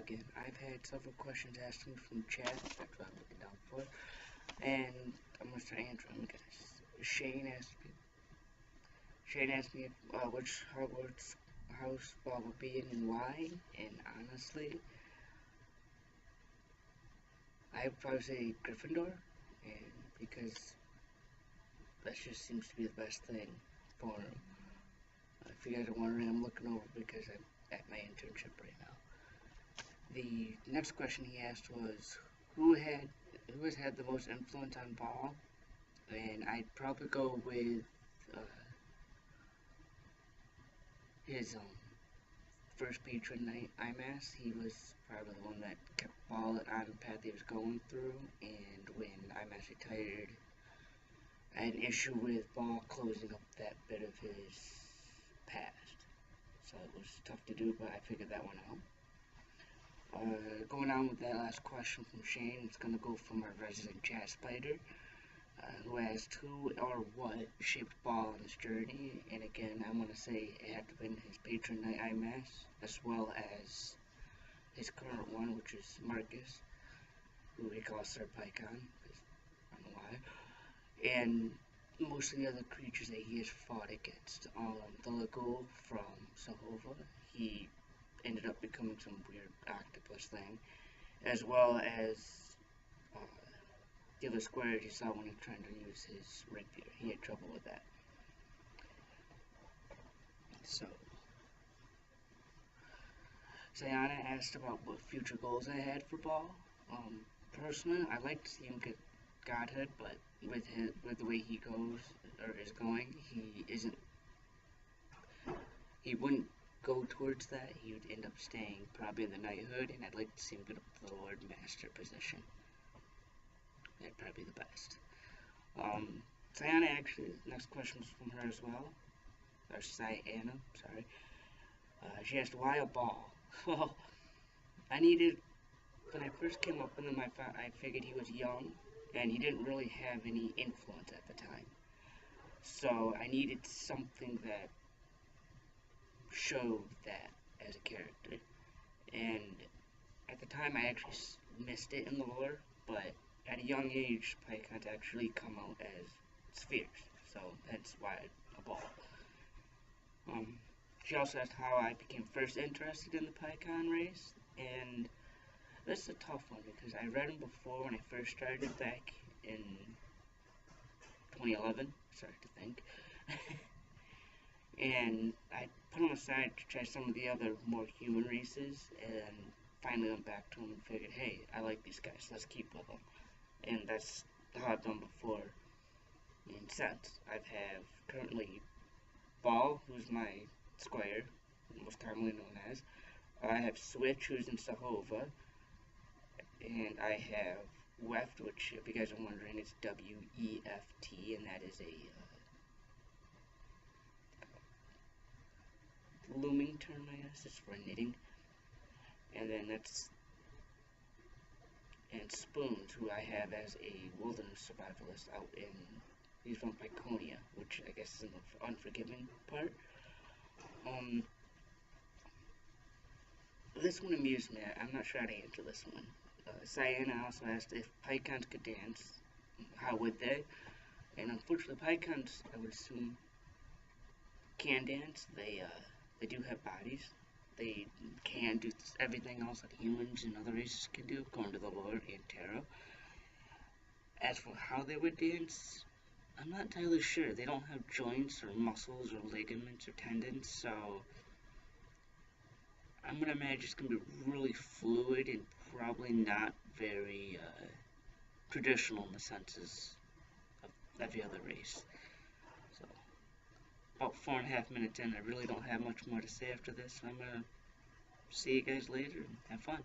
again. I've had several questions asked me from chat. That's what I'm looking down for. And I'm going to start answering them, guys. Shane asked me which Hogwarts house Ball would be in and why. And honestly, I would probably say Gryffindor. And because that just seems to be the best thing for him. If you guys are wondering, I'm looking over because I'm at my internship right now. The next question he asked was, who has had the most influence on Ball? And I'd probably go with his first patron night, IMAS. He was probably the one that kept Ball on the path he was going through, and when IMAS retired, I had an issue with Ball closing up that bit of his past. So it was tough to do, but I figured that one out. Going on with that last question from Shane, it's going to go from our resident chat spider, who asked who or what shaped Ball on his journey. And again, I'm going to say it had to have been his patron night IMAS, as well as his current one, which is Marcus, who we call Sir Pycon, I don't know why. And most of the other creatures that he has fought against. The Legul from Sahova, he ended up becoming some weird octopus thing, as well as the other squares you saw when he was trying to use his rapier. He had trouble with that. So, Sayana asked about what future goals I had for Ball. Personally, I'd like to see him get Godhood, but with the way he goes or is going, he wouldn't go towards that. He would end up staying probably in the knighthood, and I'd like to see him get up to the Lord Master position. That'd probably be the best. Sayana, actually, next question was from her as well. Or Sayana, sorry. She asked, why a Ball? Well, when I first came up with him, I figured he was young, and he didn't really have any influence at the time. So I needed something that showed that as a character. And at the time, I actually missed it in the lore, but at a young age, Pycons actually come out as spheres, so that's why a Ball. She also asked how I became first interested in the Pycon race, and this is a tough one because I read them before when I first started back in 2011, sorry to think, and I put them aside to try some of the other more human races, and finally went back to them and figured, hey, I like these guys, let's keep with them. And that's how I've done before in sense. I have currently Ball, who's my squire, most commonly known as. I have Switch, who's in Sahova. And I have Weft, which, if you guys are wondering, it's W-E-F-T, and that is a looming term, I guess. It's for knitting. And then and Spoons, who I have as a wilderness survivalist out in, he's from Pyconia, which I guess is in the Unforgiving part. This one amused me. I'm not sure how to answer this one. Sayana also asked if Pycons could dance, how would they? And unfortunately, Pycons, I would assume, can dance. They do have bodies. They can do everything else that humans and other races can do, according to the lore and tarot. As for how they would dance, I'm not entirely sure. They don't have joints or muscles or ligaments or tendons, so I'm going to imagine it's going to be really fluid and probably not very traditional in the senses of every other race. So, about 4.5 minutes in, I really don't have much more to say after this, so I'm going to see you guys later and have fun.